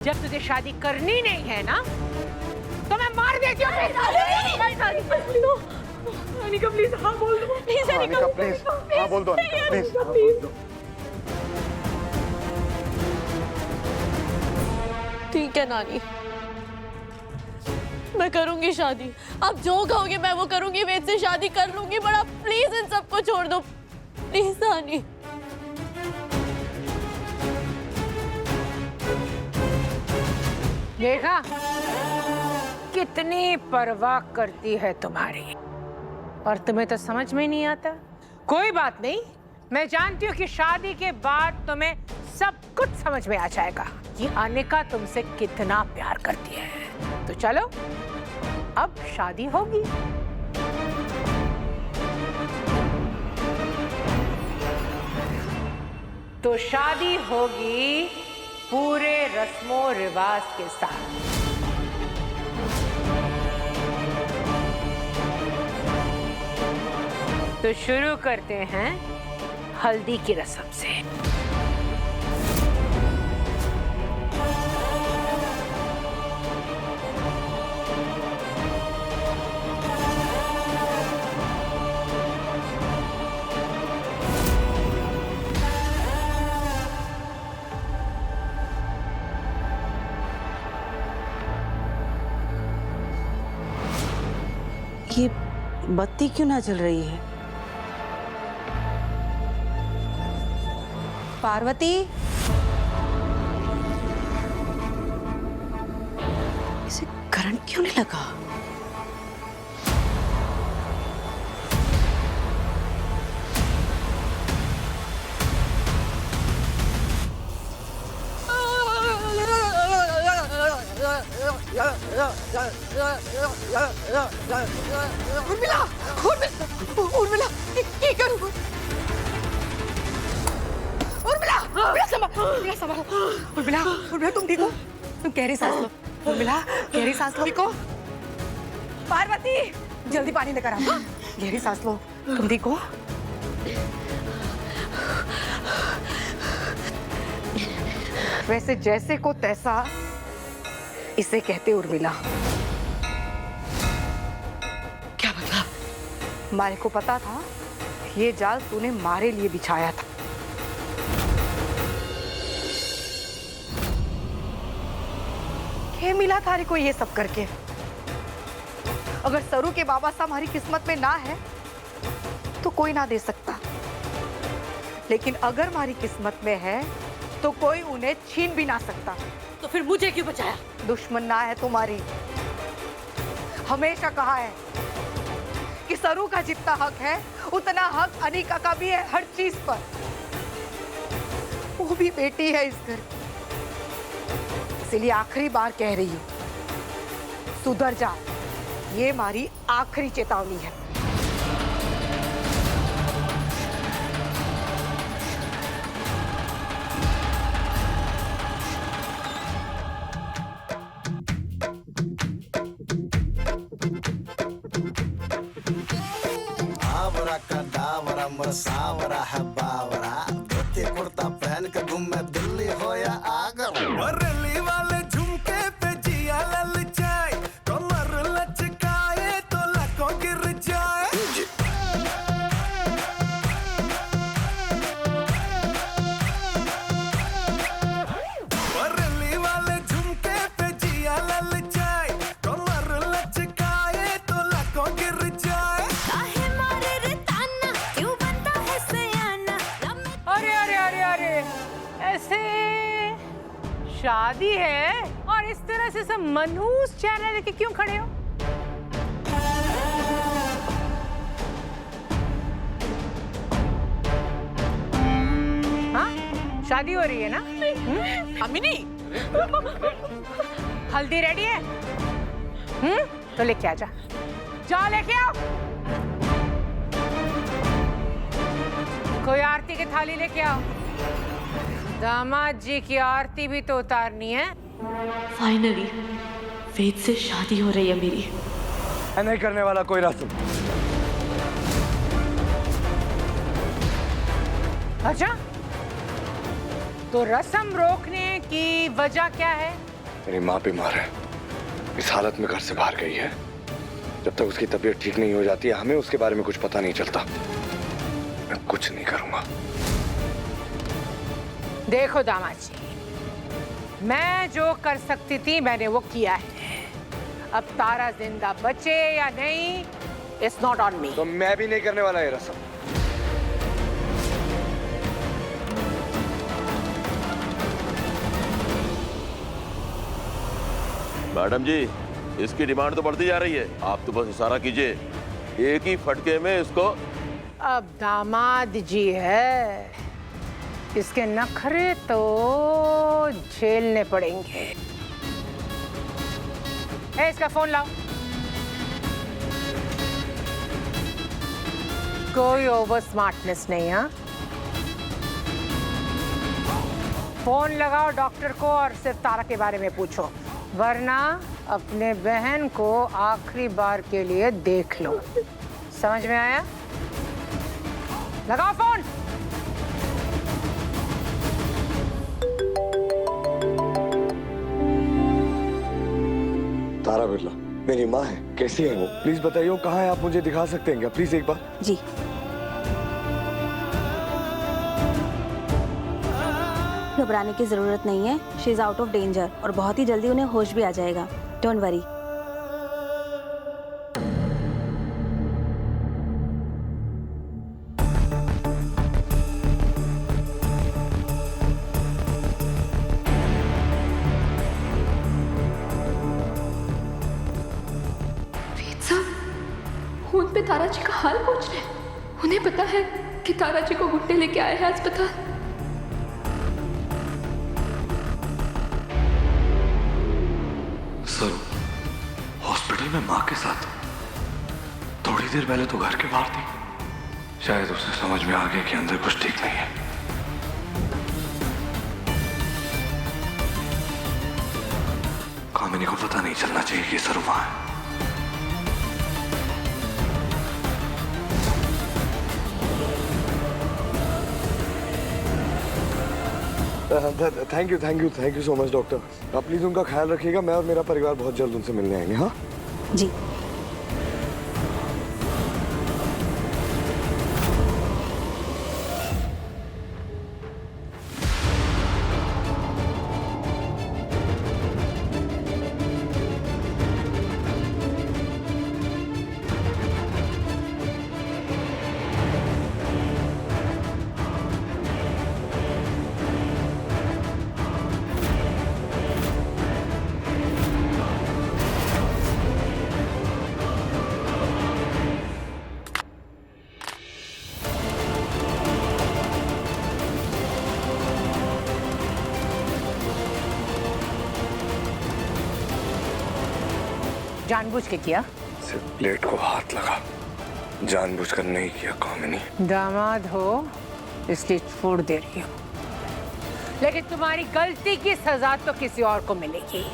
जब तुझे शादी करनी नहीं है ना तो मैं मार देती हूँ। अनिका प्लीज हाँ बोल दो। प्लीज अनिका प्लीज हाँ बोल दो। प्लीज ठीक है नानी, मैं करूंगी शादी। आप जो कहोगे मैं वो करूंगी, वेद से शादी कर लूंगी। बड़ा प्लीज इन सबको छोड़ दो प्लीज नानी। देखा कितनी परवाह करती है तुम्हारी, और तुम्हें तो समझ में नहीं आता। कोई बात नहीं, मैं जानती हूँ कि शादी के बाद तुम्हें सब कुछ समझ में आ जाएगा कि अनिका तुमसे कितना प्यार करती है। तो चलो अब शादी होगी। तो शादी होगी पूरे रस्मों रिवाज के साथ। तो शुरू करते हैं हल्दी की रस्म से। ये बत्ती क्यों ना जल रही है? पार्वती, इसे करंट क्यों नहीं लगा? उर्मिला, उर्मिला, क्या करूं? उर्मिला, संभालो। उर्मिला, तुम ठीक हो? तुम गहरी सांस लो। उर्मिला, गहरी सांस लो। ठीक हो? पार्वती, जल्दी पानी लेकर आओ। गहरी सांस लो। तुम ठीक हो? वैसे जैसे को तैसा इसे कहते उर्मिला। क्या मतलब? मारे को पता था ये जाल तूने मारे लिए बिछाया था। क्या मिला थारे को ये सब करके? अगर सरू के बाबा साहब हमारी किस्मत में ना है तो कोई ना दे सकता, लेकिन अगर हमारी किस्मत में है तो कोई उन्हें छीन भी ना सकता। तो फिर मुझे क्यों बचाया? दुश्मन ना है तुम्हारी। हमेशा कहा है कि सरू का जितना हक है उतना हक अनिका का भी है हर चीज पर। वो भी बेटी है इस घर की। इसलिए आखिरी बार कह रही हूँ, सुधर जा। ये हमारी आखिरी चेतावनी है। सावरा है बावरा, धोती कुर्ता पहन के घूमे दिल्ली हो या आगरा। दिल्ली वाले झुमके पे जिया ललचाए, कमर लचकाए तो लकों गिर जाए। दिल्ली वाले झुमके पे जिया ललचाए, कमर लचकाए तो लकों गिर जाए। ऐसे शादी है और इस तरह से सब मनहूस चैनल लेके क्यों खड़े हो? हाँ, शादी हो रही है ना? अमिनी, हल्दी रेडी है? तो लेके आ जा। जा लेके आओ। कोई आरती की थाली लेके आओ। दामाद जी की आरती भी तो उतारनी है। फाइनली वेद से शादी हो रही है मेरी। नहीं करने वाला कोई रस्म। अच्छा, तो रस्म रोकने की वजह क्या है? मेरी माँ बीमार है, इस हालत में घर से बाहर गई है। जब तक उसकी तबीयत ठीक नहीं हो जाती है, हमें उसके बारे में कुछ पता नहीं चलता। मैं कुछ नहीं करूंगा। देखो दामाद जी, मैं जो कर सकती थी मैंने वो किया है। अब तारा जिंदा बचे या नहीं, इट्स नॉट ऑन मी। तो मैं भी नहीं करने वाला ये रस्म। मैडम जी, इसकी डिमांड तो बढ़ती जा रही है। आप तो बस इशारा कीजिए, एक ही फटके में इसको। अब दामाद जी है, इसके नखरे तो झेलने पड़ेंगे। इसका फोन लाओ। कोई ओवर स्मार्टनेस नहीं। हाँ, फोन लगाओ डॉक्टर को और सिर्फ तारा के बारे में पूछो, वरना अपने बहन को आखिरी बार के लिए देख लो। समझ में आया? लगाओ फोन। तारा बिरला मेरी माँ है, कैसी है वो? प्लीज बताइए वो कहाँ है, आप मुझे दिखा सकते हैं क्या प्लीज एक बार? जी, घबराने की जरूरत नहीं है। She is out of danger और बहुत ही जल्दी उन्हें होश भी आ जाएगा। Don't worry. खून पे तारा जी का हाल पूछ रहे हैं। उन्हें पता है कि तारा जी को गुड्डे लेके आए हैं अस्पताल। सर, हॉस्पिटल में माँ के साथ थोड़ी देर पहले तो घर के बाहर थी। शायद उसे समझ में आ गया कि अंदर कुछ ठीक नहीं है। कामिनी को पता नहीं चलना चाहिए कि सर वहां है। Thank you so much doctor. आप प्लीज उनका ख्याल रखिएगा। मैं और मेरा परिवार बहुत जल्द उनसे मिलने आएंगे। हाँ जी। जानबूझ के किया? सिर्फ प्लेट को हाथ लगा, जानबूझकर नहीं किया कामिनी। दामाद हो इसलिए छोड़ दे रही हो, लेकिन तुम्हारी गलती की सजा तो किसी और को मिलेगी।